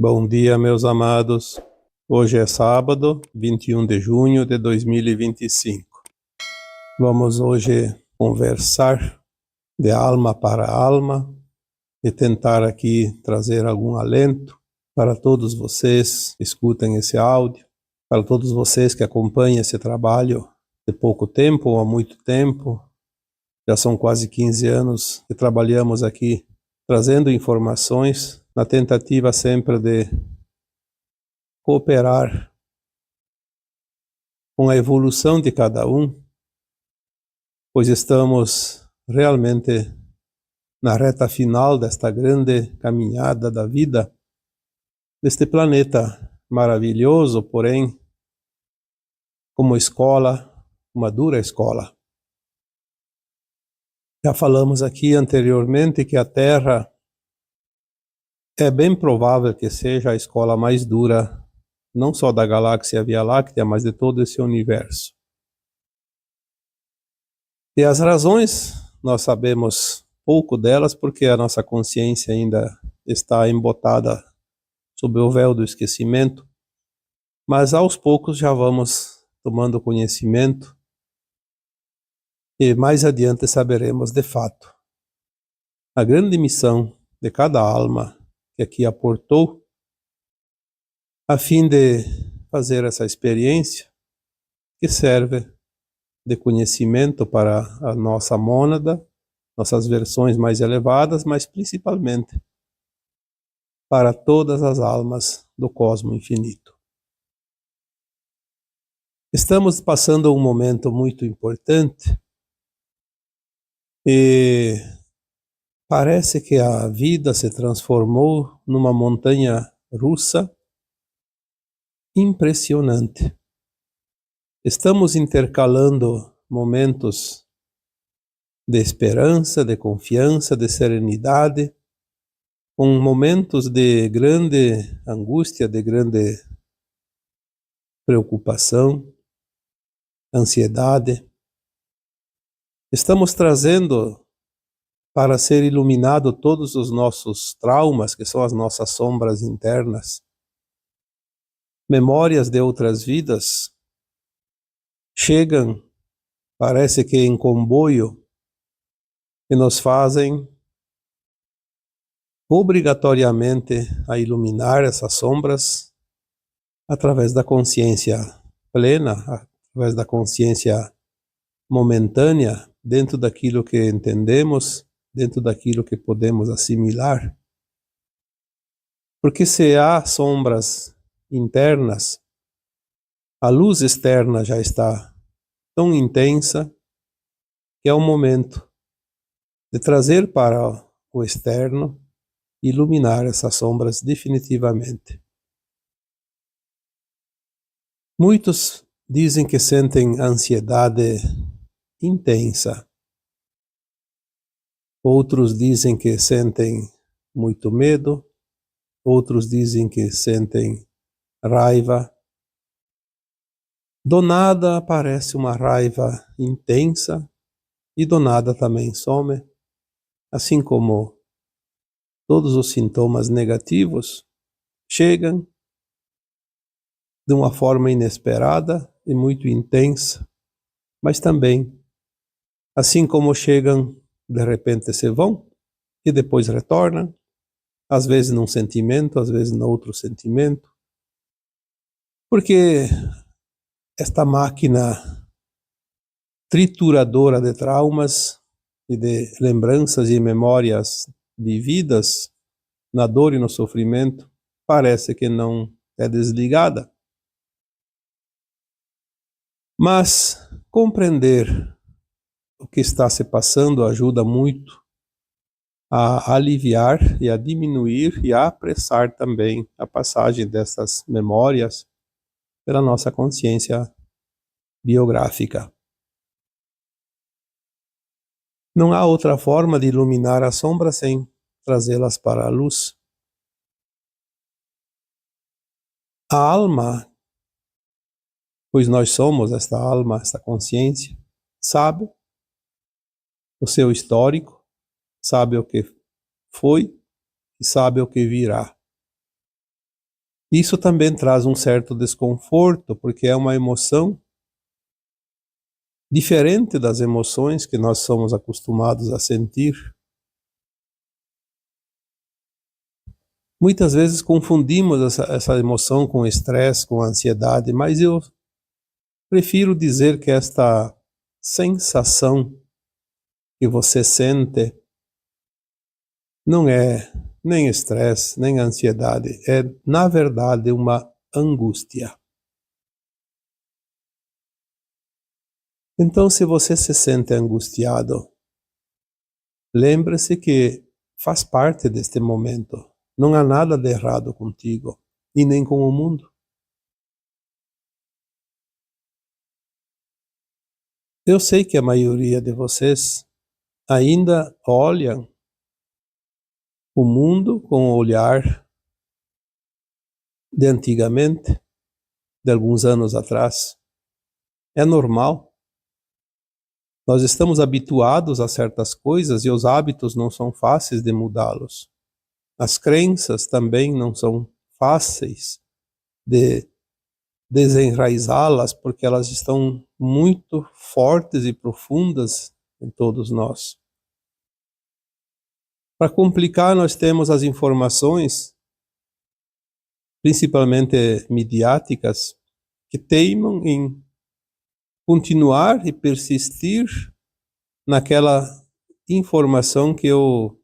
Bom dia, meus amados. Hoje é sábado, 21 de junho de 2025. Vamos hoje conversar de alma para alma e tentar aqui trazer algum alento para todos vocês que escutem esse áudio, para todos vocês que acompanham esse trabalho de pouco tempo ou há muito tempo. Já são quase 15 anos que trabalhamos aqui trazendo informações na tentativa sempre de cooperar com a evolução de cada um, pois estamos realmente na reta final desta grande caminhada da vida, deste planeta maravilhoso, porém, como escola, uma dura escola. Já falamos aqui anteriormente que a Terra é bem provável que seja a escola mais dura, não só da galáxia Via Láctea, mas de todo esse universo. E as razões, nós sabemos pouco delas, porque a nossa consciência ainda está embotada sob o véu do esquecimento, mas aos poucos já vamos tomando conhecimento e mais adiante saberemos de fato. A grande missão de cada alma que aqui aportou, a fim de fazer essa experiência que serve de conhecimento para a nossa mônada, nossas versões mais elevadas, mas principalmente para todas as almas do cosmo infinito. Estamos passando um momento muito importante e parece que a vida se transformou numa montanha russa impressionante. Estamos intercalando momentos de esperança, de confiança, de serenidade, com momentos de grande angústia, de grande preocupação, ansiedade. Estamos trazendo para ser iluminado todos os nossos traumas, que são as nossas sombras internas. Memórias de outras vidas chegam, parece que em comboio, e nos fazem obrigatoriamente a iluminar essas sombras através da consciência plena, através da consciência momentânea, dentro daquilo que entendemos, dentro daquilo que podemos assimilar. Porque se há sombras internas, a luz externa já está tão intensa que é o momento de trazer para o externo e iluminar essas sombras definitivamente. Muitos dizem que sentem ansiedade intensa. Outros dizem que sentem muito medo. Outros dizem que sentem raiva. Do nada aparece uma raiva intensa e do nada também some, assim como todos os sintomas negativos chegam de uma forma inesperada e muito intensa, mas também, assim como chegam, de repente se vão e depois retornam, às vezes num sentimento, às vezes no outro sentimento, porque esta máquina trituradora de traumas e de lembranças e memórias vividas na dor e no sofrimento parece que não é desligada. Mas compreender o que está se passando ajuda muito a aliviar e a diminuir e a apressar também a passagem dessas memórias pela nossa consciência biográfica. Não há outra forma de iluminar a sombra sem trazê-las para a luz. A alma, pois nós somos esta alma, esta consciência, sabe o seu histórico, sabe o que foi e sabe o que virá. Isso também traz um certo desconforto, porque é uma emoção diferente das emoções que nós somos acostumados a sentir. Muitas vezes confundimos essa emoção com estresse, com ansiedade, mas eu prefiro dizer que esta sensação que você sente não é nem estresse, nem ansiedade, é, na verdade, uma angústia. Então, se você se sente angustiado, lembre-se que faz parte deste momento. Não há nada de errado contigo e nem com o mundo. Eu sei que a maioria de vocês ainda olham o mundo com o olhar de antigamente, de alguns anos atrás. É normal. Nós estamos habituados a certas coisas e os hábitos não são fáceis de mudá-los. As crenças também não são fáceis de desenraizá-las, porque elas estão muito fortes e profundas em todos nós. Para complicar, nós temos as informações, principalmente midiáticas, que teimam em continuar e persistir naquela informação que eu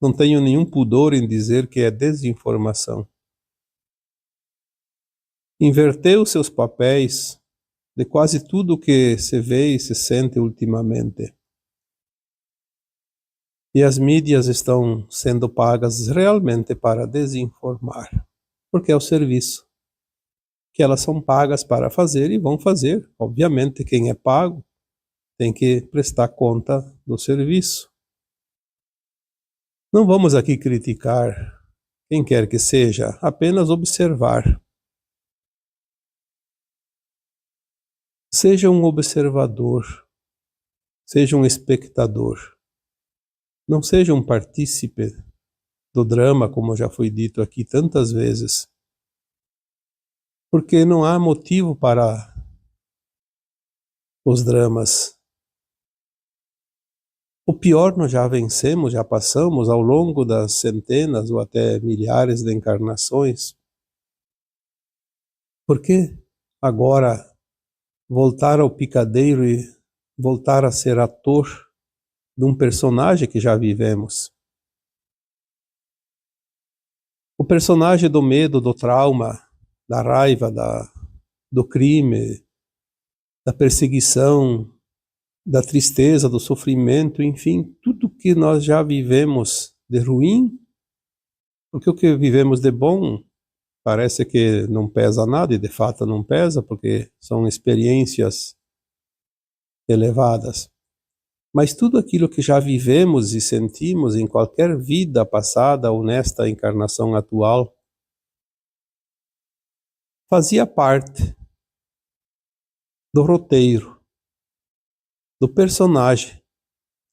não tenho nenhum pudor em dizer que é desinformação. Inverter os seus papéis de quase tudo que se vê e se sente ultimamente. E as mídias estão sendo pagas realmente para desinformar, porque é o serviço que elas são pagas para fazer e vão fazer. Obviamente, quem é pago tem que prestar conta do serviço. Não vamos aqui criticar quem quer que seja, apenas observar. Seja um observador, seja um espectador. Não seja um partícipe do drama, como já foi dito aqui tantas vezes. Porque não há motivo para os dramas. O pior nós já vencemos, já passamos ao longo das centenas ou até milhares de encarnações. Por que agora voltar ao picadeiro e voltar a ser ator de um personagem que já vivemos? O personagem do medo, do trauma, da raiva, do crime, da perseguição, da tristeza, do sofrimento, enfim, tudo que nós já vivemos de ruim, porque o que vivemos de bom parece que não pesa nada, e de fato não pesa, porque são experiências elevadas. Mas tudo aquilo que já vivemos e sentimos em qualquer vida passada ou nesta encarnação atual, fazia parte do roteiro, do personagem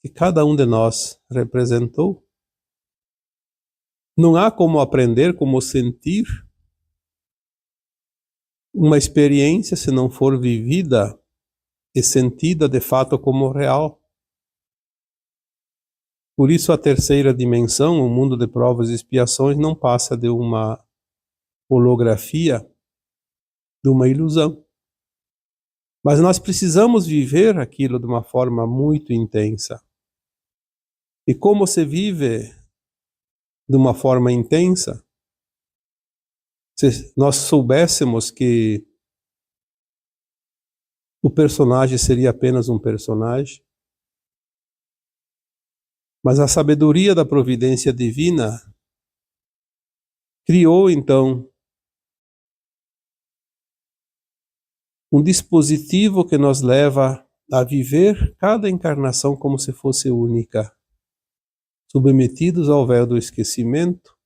que cada um de nós representou. Não há como aprender, como sentir uma experiência se não for vivida e sentida de fato como real. Por isso a terceira dimensão, o mundo de provas e expiações, não passa de uma holografia, de uma ilusão. Mas nós precisamos viver aquilo de uma forma muito intensa. E como se vive de uma forma intensa? Se nós soubéssemos que o personagem seria apenas um personagem, mas a sabedoria da providência divina criou então um dispositivo que nos leva a viver cada encarnação como se fosse única, submetidos ao véu do esquecimento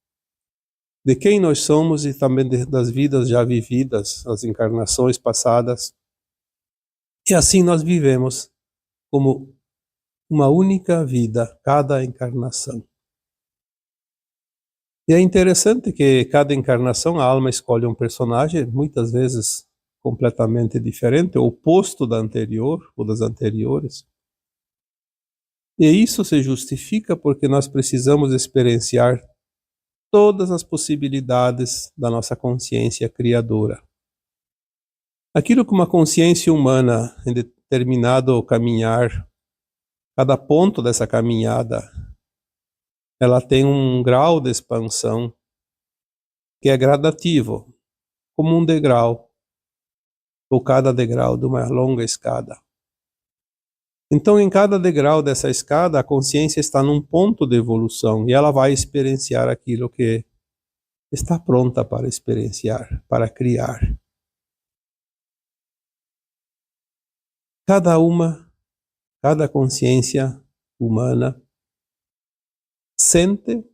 de quem nós somos e também das vidas já vividas, as encarnações passadas. E assim nós vivemos como uma única vida, cada encarnação. E é interessante que cada encarnação a alma escolhe um personagem, muitas vezes completamente diferente, oposto da anterior ou das anteriores. E isso se justifica porque nós precisamos experienciar todas as possibilidades da nossa consciência criadora. Aquilo que uma consciência humana em determinado caminhar, cada ponto dessa caminhada, ela tem um grau de expansão que é gradativo, como um degrau, ou cada degrau de uma longa escada. Então, em cada degrau dessa escada, a consciência está num ponto de evolução e ela vai experienciar aquilo que está pronta para experienciar, para criar. Cada consciência humana sente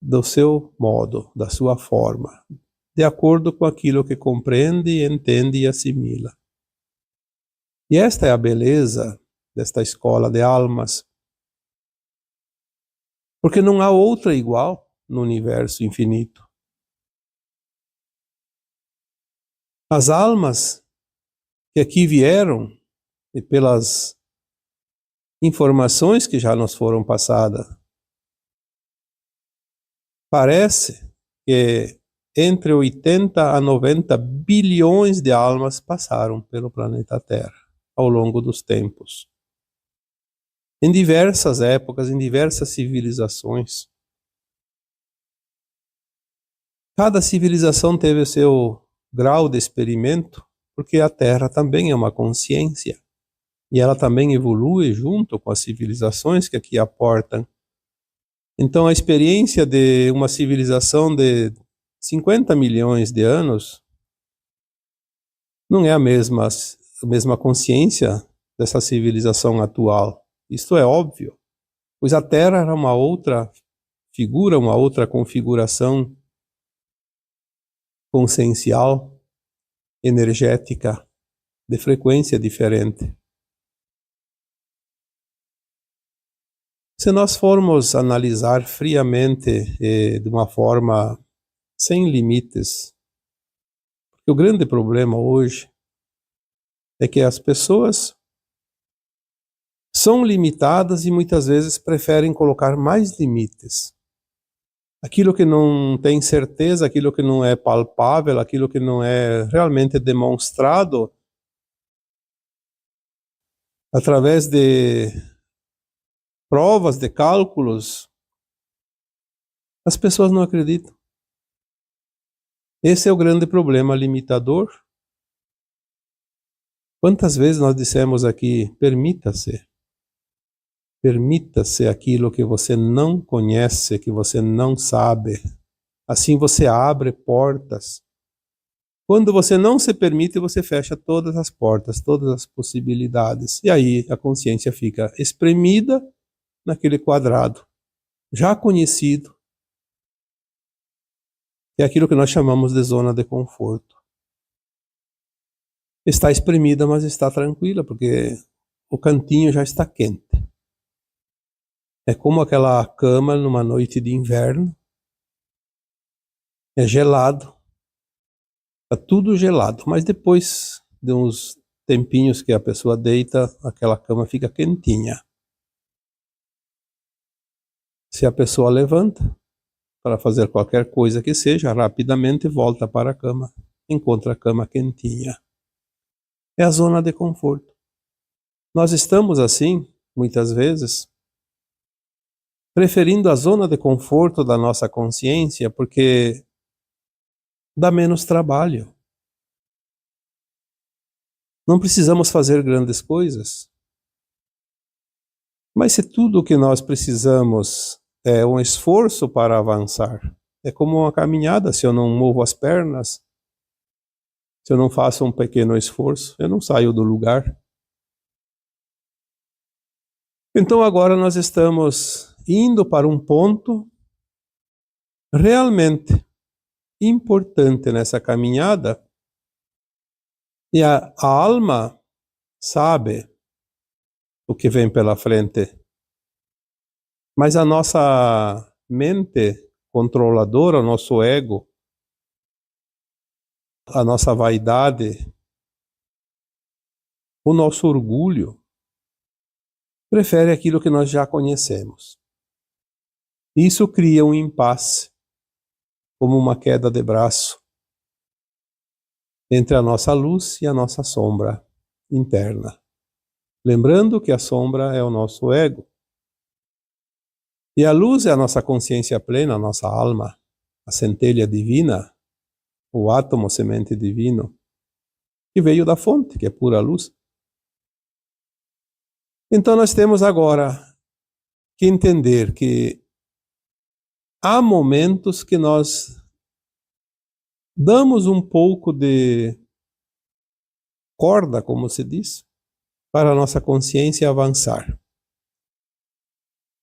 do seu modo, da sua forma, de acordo com aquilo que compreende, entende e assimila. E esta é a beleza desta escola de almas, porque não há outra igual no universo infinito. As almas que aqui vieram, e pelas informações que já nos foram passadas, parece que entre 80 a 90 bilhões de almas passaram pelo planeta Terra ao longo dos tempos. Em diversas épocas, em diversas civilizações. Cada civilização teve o seu grau de experimento, porque a Terra também é uma consciência. E ela também evolui junto com as civilizações que aqui aportam. Então a experiência de uma civilização de 50 milhões de anos não é a mesma consciência dessa civilização atual. Isto é óbvio, pois a Terra era uma outra figura, uma outra configuração consciencial, energética, de frequência diferente. Se nós formos analisar friamente e de uma forma sem limites, porque o grande problema hoje é que as pessoas são limitadas e muitas vezes preferem colocar mais limites. Aquilo que não tem certeza, aquilo que não é palpável, aquilo que não é realmente demonstrado através de provas, de cálculos, as pessoas não acreditam. Esse é o grande problema limitador. Quantas vezes nós dissemos aqui, permita-se aquilo que você não conhece, que você não sabe. Assim você abre portas. Quando você não se permite, você fecha todas as portas, todas as possibilidades. E aí a consciência fica espremida naquele quadrado, já conhecido. É aquilo que nós chamamos de zona de conforto. Está espremida, mas está tranquila, porque o cantinho já está quente. É como aquela cama numa noite de inverno. É gelado. Está tudo gelado, mas depois de uns tempinhos que a pessoa deita, aquela cama fica quentinha. Se a pessoa levanta para fazer qualquer coisa que seja, rapidamente volta para a cama, encontra a cama quentinha. É a zona de conforto. Nós estamos assim, muitas vezes, preferindo a zona de conforto da nossa consciência porque dá menos trabalho. Não precisamos fazer grandes coisas. Mas se tudo o que nós precisamos é um esforço para avançar, é como uma caminhada. Se eu não movo as pernas, se eu não faço um pequeno esforço, eu não saio do lugar. Então agora nós estamos indo para um ponto realmente importante nessa caminhada, e a alma sabe o que vem pela frente, mas a nossa mente controlador, o nosso ego, a nossa vaidade, o nosso orgulho, prefere aquilo que nós já conhecemos. Isso cria um impasse, como uma queda de braço, entre a nossa luz e a nossa sombra interna. Lembrando que a sombra é o nosso ego. E a luz é a nossa consciência plena, a nossa alma, a centelha divina, o átomo semente divino, que veio da fonte, que é pura luz. Então nós temos agora que entender que há momentos que nós damos um pouco de corda, como se diz, para a nossa consciência avançar.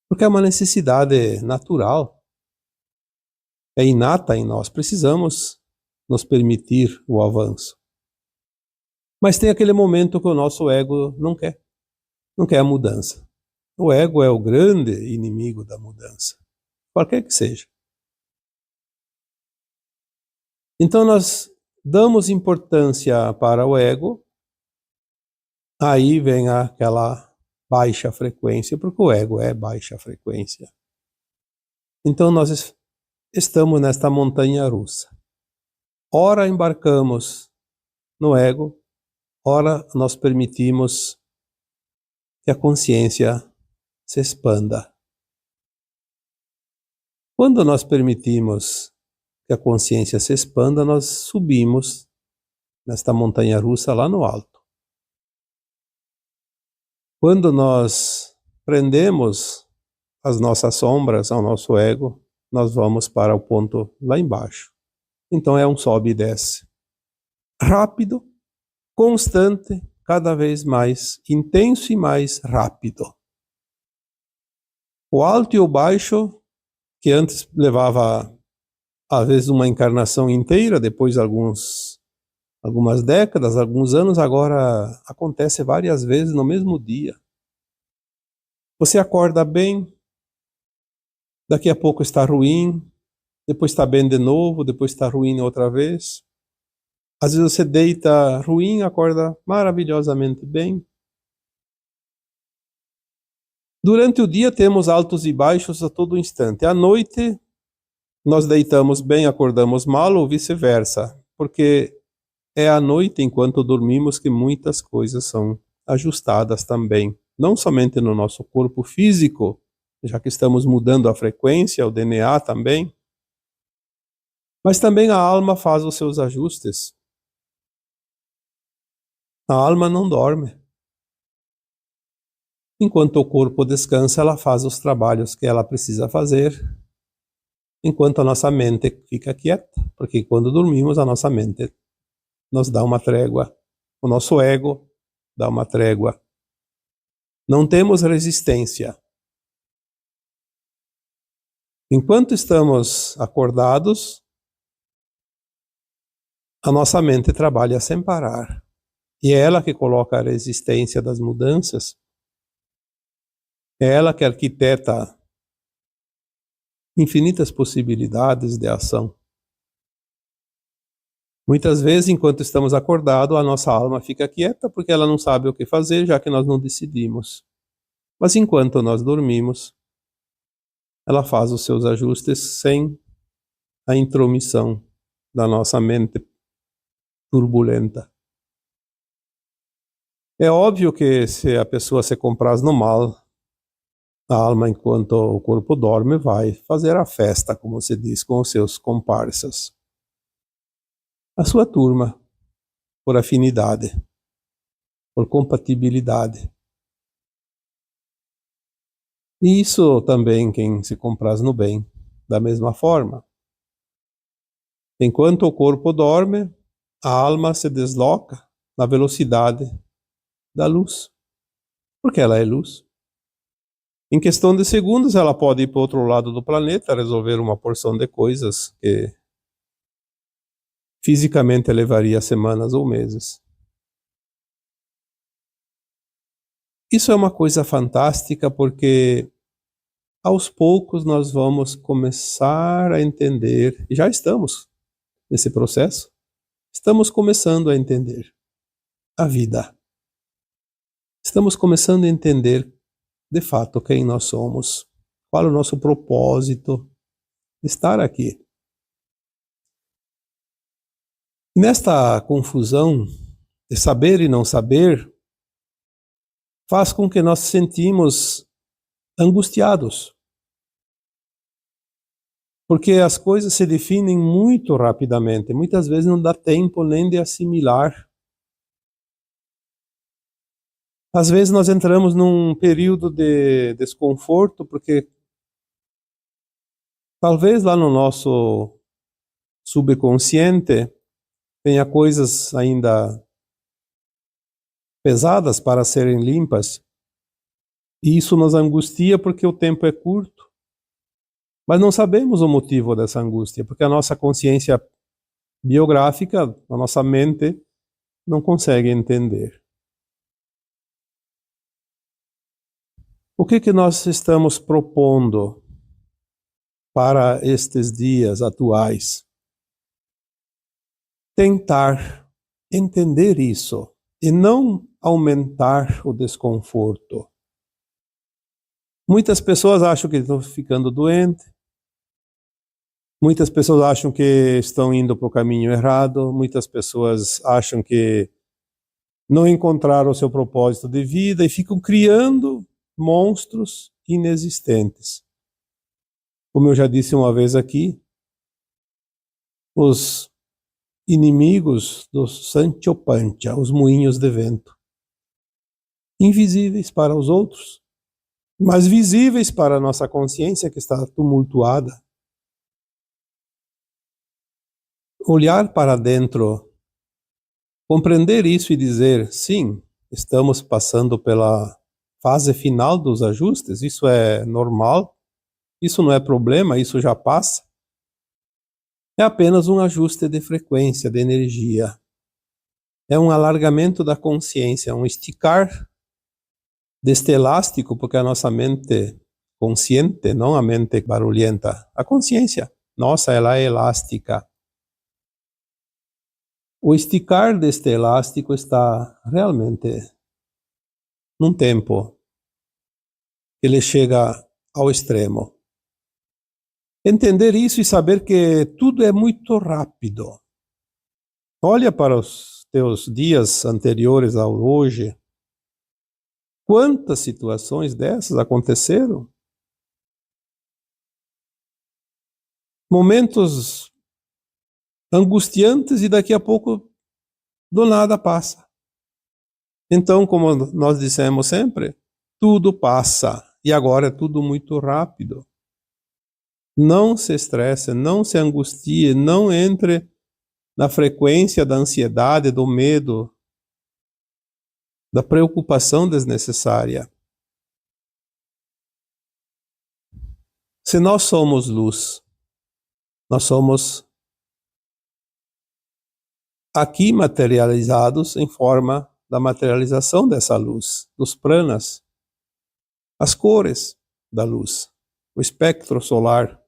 Porque é uma necessidade natural, é inata em nós, precisamos nos permitir o avanço. Mas tem aquele momento que o nosso ego não quer a mudança. O ego é o grande inimigo da mudança, qualquer que seja. Então nós damos importância para o ego, aí vem aquela baixa frequência, porque o ego é baixa frequência. Então nós estamos nesta montanha russa. Ora embarcamos no ego, ora nós permitimos que a consciência se expanda. Quando nós permitimos que a consciência se expanda, nós subimos nesta montanha russa lá no alto. Quando nós prendemos as nossas sombras ao nosso ego, nós vamos para o ponto lá embaixo. Então é um sobe e desce. Rápido, constante, cada vez mais intenso e mais rápido. O alto e o baixo, que antes levava às vezes uma encarnação inteira, depois algumas décadas, alguns anos, agora acontece várias vezes no mesmo dia. Você acorda bem, daqui a pouco está ruim, depois está bem de novo, depois está ruim outra vez. Às vezes você deita ruim, acorda maravilhosamente bem. Durante o dia temos altos e baixos a todo instante. À noite nós deitamos bem, acordamos mal ou vice-versa, porque é à noite, enquanto dormimos, que muitas coisas são ajustadas também. Não somente no nosso corpo físico, já que estamos mudando a frequência, o DNA também, mas também a alma faz os seus ajustes. A alma não dorme. Enquanto o corpo descansa, ela faz os trabalhos que ela precisa fazer, enquanto a nossa mente fica quieta, porque quando dormimos a nossa mente nos dá uma trégua, o nosso ego dá uma trégua. Não temos resistência. Enquanto estamos acordados, a nossa mente trabalha sem parar. E é ela que coloca a resistência das mudanças. É ela que arquiteta infinitas possibilidades de ação. Muitas vezes, enquanto estamos acordados, a nossa alma fica quieta porque ela não sabe o que fazer, já que nós não decidimos. Mas enquanto nós dormimos, ela faz os seus ajustes sem a intromissão da nossa mente turbulenta. É óbvio que se a pessoa se compraz no mal, a alma, enquanto o corpo dorme, vai fazer a festa, como se diz, com os seus comparsas. A sua turma, por afinidade, por compatibilidade. E isso também quem se compraz no bem, da mesma forma. Enquanto o corpo dorme, a alma se desloca na velocidade da luz, porque ela é luz. Em questão de segundos, ela pode ir para o outro lado do planeta, resolver uma porção de coisas que fisicamente levaria semanas ou meses. Isso é uma coisa fantástica porque aos poucos nós vamos começar a entender, e já estamos nesse processo, estamos começando a entender a vida. Estamos começando a entender, de fato, quem nós somos, qual é o nosso propósito de estar aqui. E nesta confusão de saber e não saber, faz com que nós sentimos angustiados, porque as coisas se definem muito rapidamente, muitas vezes não dá tempo nem de assimilar. Às vezes nós entramos num período de desconforto, porque talvez lá no nosso subconsciente tenha coisas ainda pesadas para serem limpas, e isso nos angustia porque o tempo é curto. Mas não sabemos o motivo dessa angústia, porque a nossa consciência biográfica, a nossa mente, não consegue entender. O que nós estamos propondo para estes dias atuais? Tentar entender isso e não aumentar o desconforto. Muitas pessoas acham que estão ficando doentes, muitas pessoas acham que estão indo para o caminho errado, muitas pessoas acham que não encontraram o seu propósito de vida e ficam criando monstros inexistentes. Como eu já disse uma vez aqui, os inimigos do Sanchopancha, os moinhos de vento, invisíveis para os outros, mas visíveis para a nossa consciência que está tumultuada. Olhar para dentro, compreender isso e dizer, sim, estamos passando pela fase final dos ajustes, isso é normal, isso não é problema, isso já passa. É apenas um ajuste de frequência, de energia. É um alargamento da consciência, um esticar deste elástico, porque a nossa mente consciente, não a mente barulhenta, a consciência nossa, ela é elástica. O esticar deste elástico está realmente num tempo que ele chega ao extremo. Entender isso e saber que tudo é muito rápido. Olha para os teus dias anteriores ao hoje. Quantas situações dessas aconteceram? Momentos angustiantes e daqui a pouco do nada passa. Então, como nós dissemos sempre, tudo passa e agora é tudo muito rápido. Não se estresse, não se angustie, não entre na frequência da ansiedade, do medo, da preocupação desnecessária. Se nós somos luz, nós somos aqui materializados em forma da materialização dessa luz, dos pranas, as cores da luz, o espectro solar,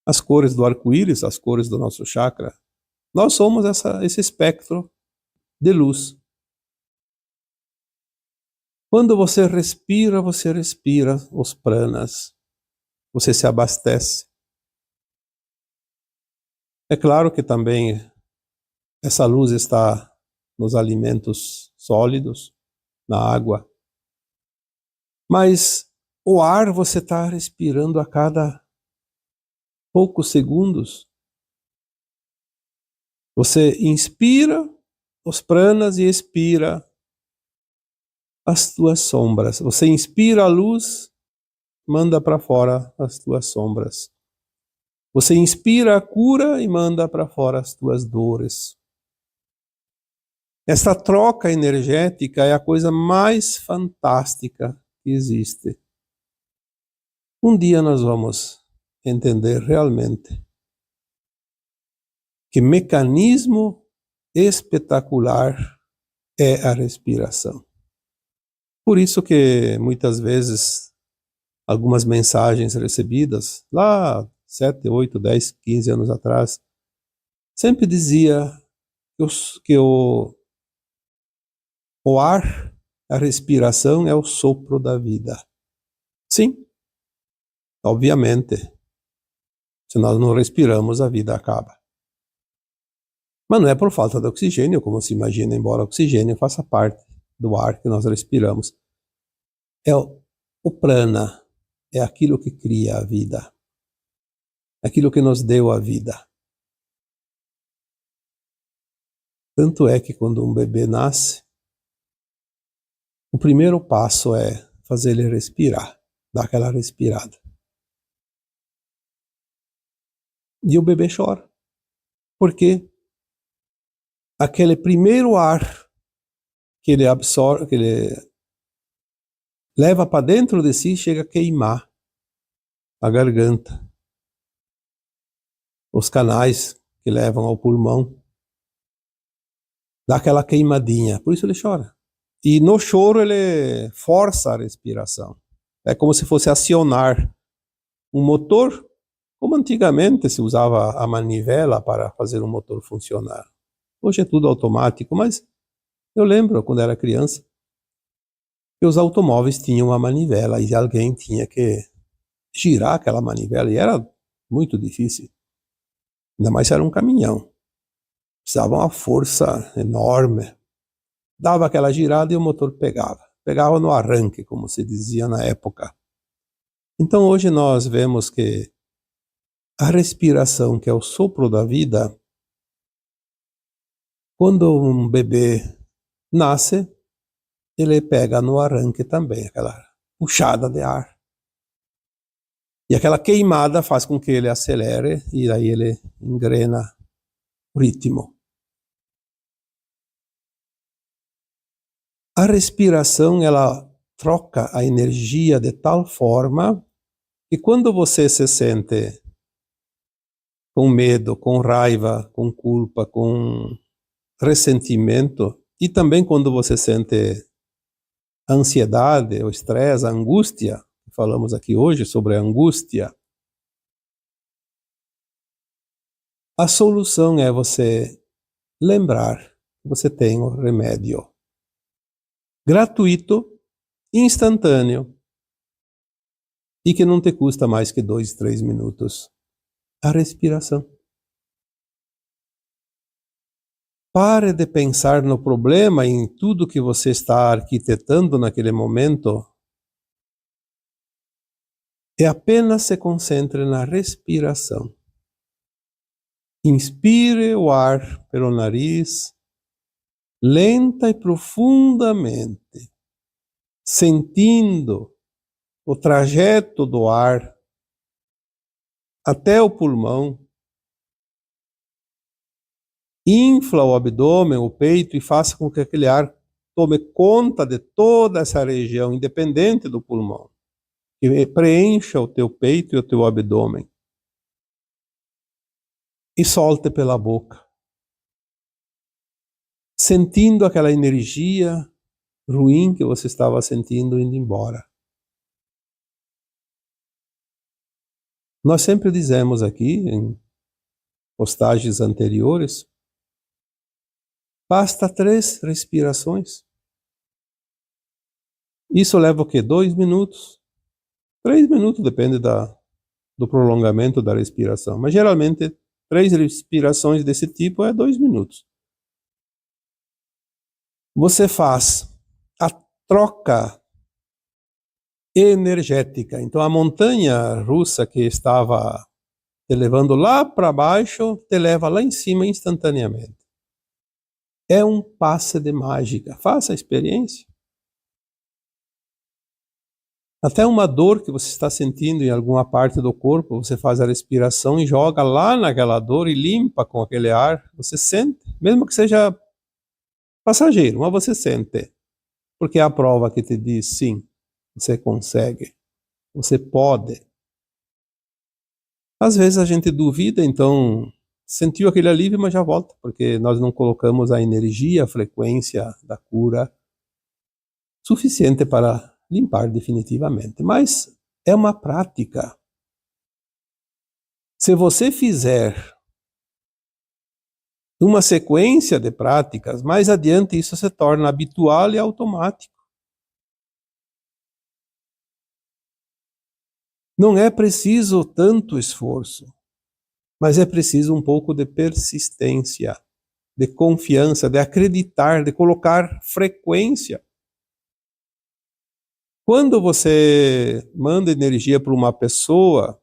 as cores do arco-íris, as cores do nosso chakra. Nós somos esse espectro de luz. Quando você respira os pranas, você se abastece. É claro que também essa luz está nos alimentos sólidos, na água. Mas o ar você está respirando a cada poucos segundos. Você inspira os pranas e expira as tuas sombras. Você inspira a luz, manda para fora as tuas sombras. Você inspira a cura e manda para fora as tuas dores. Essa troca energética é a coisa mais fantástica que existe. Um dia nós vamos entender realmente que mecanismo espetacular é a respiração. Por isso que muitas vezes algumas mensagens recebidas lá 7, 8, 10, 15 anos atrás, sempre dizia que o ar, a respiração é o sopro da vida. Sim, obviamente, se nós não respiramos, a vida acaba. Mas não é por falta de oxigênio, como se imagina, embora o oxigênio faça parte do ar que nós respiramos. É o prana, é aquilo que cria a vida, aquilo que nos deu a vida. Tanto é que quando um bebê nasce, o primeiro passo é fazer ele respirar, dar aquela respirada. E o bebê chora, porque aquele primeiro ar que ele absorve, que ele leva para dentro de si, chega a queimar a garganta, os canais que levam ao pulmão, dá aquela queimadinha, por isso ele chora. E no choro ele força a respiração. É como se fosse acionar um motor, como antigamente se usava a manivela para fazer um motor funcionar. Hoje é tudo automático, mas eu lembro quando era criança que os automóveis tinham uma manivela e alguém tinha que girar aquela manivela e era muito difícil. Ainda mais se era um caminhão. Precisava uma força enorme. Dava aquela girada e o motor pegava. Pegava no arranque, como se dizia na época. Então hoje nós vemos que a respiração, que é o sopro da vida, quando um bebê nasce, ele pega no arranque também, aquela puxada de ar. E aquela queimada faz com que ele acelere e aí ele engrena o ritmo. A respiração, ela troca a energia de tal forma que quando você se sente com medo, com raiva, com culpa, com ressentimento, e também quando você sente ansiedade, o estresse, a angústia, falamos aqui hoje sobre a angústia, a solução é você lembrar que você tem o remédio gratuito, instantâneo, e que não te custa mais que 2, 3 minutos. A respiração. Pare de pensar no problema, em tudo que você está arquitetando naquele momento, e apenas se concentre na respiração. Inspire o ar pelo nariz, lenta e profundamente, sentindo o trajeto do ar até o pulmão. Infla o abdômen, o peito, e faça com que aquele ar tome conta de toda essa região, independente do pulmão. E preencha o teu peito e o teu abdômen. E solte pela boca. Sentindo aquela energia ruim que você estava sentindo indo embora. Nós sempre dizemos aqui, em postagens anteriores, basta 3 respirações. Isso leva o quê? 2 minutos? 3 minutos, depende do prolongamento da respiração. Mas geralmente, 3 respirações desse tipo é 2 minutos. Você faz a troca energética. Então a montanha russa que estava te levando lá para baixo, te leva lá em cima instantaneamente. É um passe de mágica. Faça a experiência. Até uma dor que você está sentindo em alguma parte do corpo, você faz a respiração e joga lá naquela dor e limpa com aquele ar. Você sente, mesmo que seja passageiro, mas você sente. Porque é a prova que te diz, sim, você consegue, você pode. Às vezes a gente duvida, então sentiu aquele alívio, mas já volta, porque nós não colocamos a energia, a frequência da cura suficiente para limpar definitivamente. Mas é uma prática. Se você fizer uma sequência de práticas, mais adiante isso se torna habitual e automático. Não é preciso tanto esforço, mas é preciso um pouco de persistência, de confiança, de acreditar, de colocar frequência. Quando você manda energia para uma pessoa,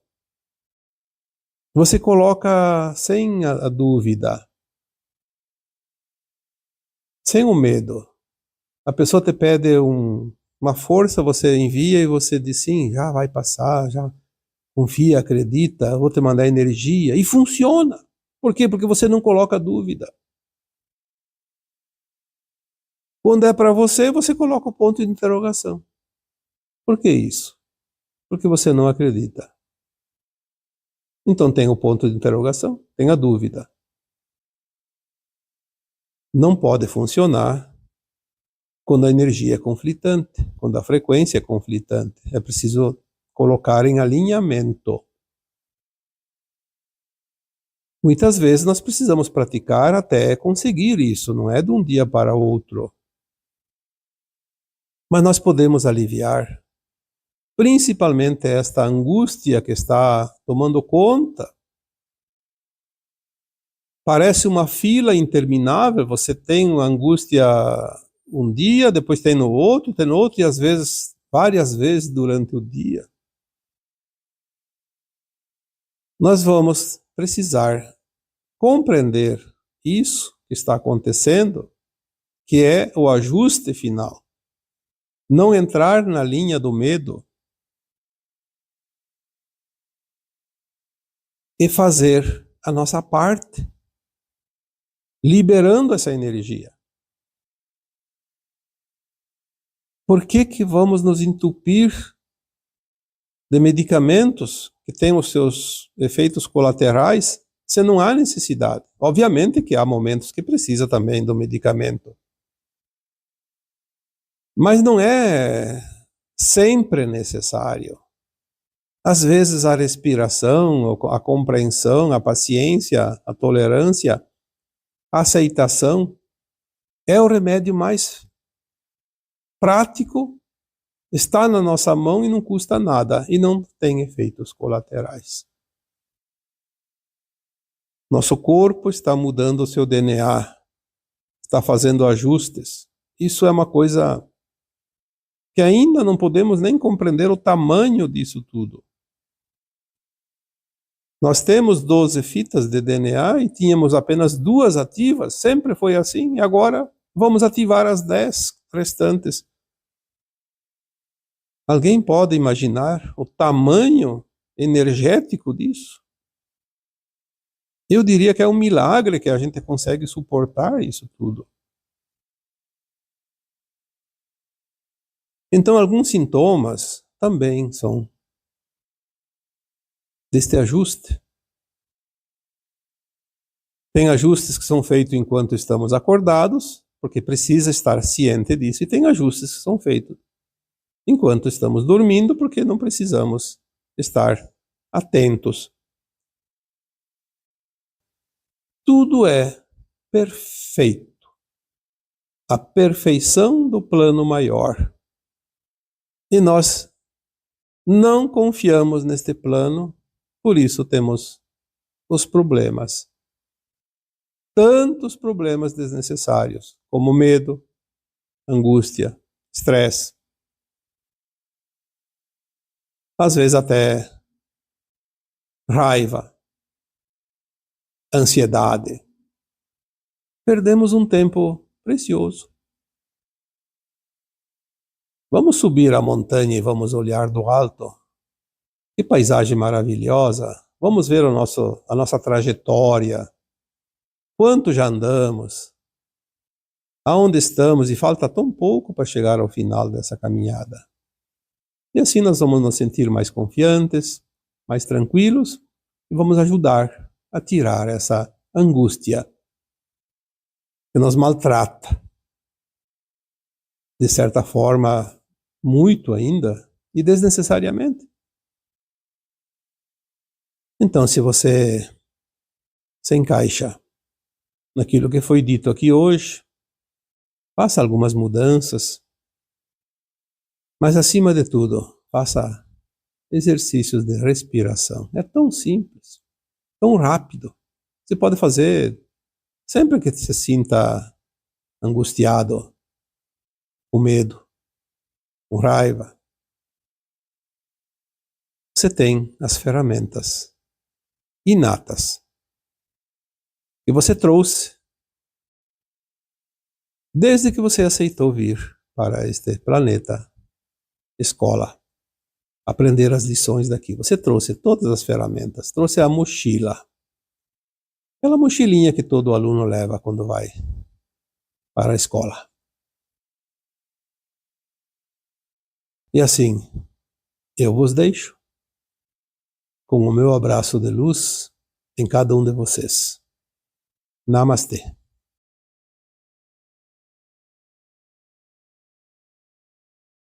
você coloca sem a dúvida, sem o medo. A pessoa te pede uma força, você envia e você diz sim, já vai passar, já confia, acredita, vou te mandar energia. E funciona. Por quê? Porque você não coloca dúvida. Quando é para você, você coloca o ponto de interrogação. Por que isso? Porque você não acredita. Então tem o ponto de interrogação, tem a dúvida. Não pode funcionar quando a energia é conflitante, quando a frequência é conflitante. É preciso colocar em alinhamento. Muitas vezes nós precisamos praticar até conseguir isso, não é de um dia para outro. Mas nós podemos aliviar, principalmente esta angústia que está tomando conta. Parece uma fila interminável, você tem uma angústia um dia, depois tem no outro, e às vezes, várias vezes durante o dia. Nós vamos precisar compreender isso que está acontecendo, que é o ajuste final. Não entrar na linha do medo e fazer a nossa parte, liberando essa energia. Por que que vamos nos entupir de medicamentos que têm os seus efeitos colaterais se não há necessidade? Obviamente que há momentos que precisa também do medicamento. Mas não é sempre necessário. Às vezes a respiração, a compreensão, a paciência, a tolerância, a aceitação é o remédio mais prático, está na nossa mão e não custa nada e não tem efeitos colaterais. Nosso corpo está mudando o seu DNA, está fazendo ajustes. Isso é uma coisa que ainda não podemos nem compreender o tamanho disso tudo. Nós temos 12 fitas de DNA e tínhamos apenas 2 ativas, sempre foi assim, e agora vamos ativar as 10 restantes. Alguém pode imaginar o tamanho energético disso? Eu diria que é um milagre que a gente consegue suportar isso tudo. Então, alguns sintomas também são deste ajuste. Tem ajustes que são feitos enquanto estamos acordados, porque precisa estar ciente disso, e tem ajustes que são feitos enquanto estamos dormindo, porque não precisamos estar atentos. Tudo é perfeito. A perfeição do plano maior. E nós não confiamos neste plano, por isso temos os problemas. Tantos problemas desnecessários, como medo, angústia, estresse. Às vezes até raiva, ansiedade. Perdemos um tempo precioso. Vamos subir a montanha e vamos olhar do alto. Que paisagem maravilhosa. Vamos ver a nossa trajetória. Quanto já andamos? Aonde estamos? E falta tão pouco para chegar ao final dessa caminhada. E assim nós vamos nos sentir mais confiantes, mais tranquilos e vamos ajudar a tirar essa angústia que nos maltrata, de certa forma, muito ainda e desnecessariamente. Então, se você se encaixa naquilo que foi dito aqui hoje, faça algumas mudanças, mas acima de tudo, faça exercícios de respiração. É tão simples, tão rápido. Você pode fazer sempre que se sinta angustiado, com medo, com raiva. Você tem as ferramentas inatas que você trouxe desde que você aceitou vir para este planeta, escola, aprender as lições daqui. Você trouxe todas as ferramentas, trouxe a mochila, aquela mochilinha que todo aluno leva quando vai para a escola. E assim, eu vos deixo com o meu abraço de luz em cada um de vocês. Namastê.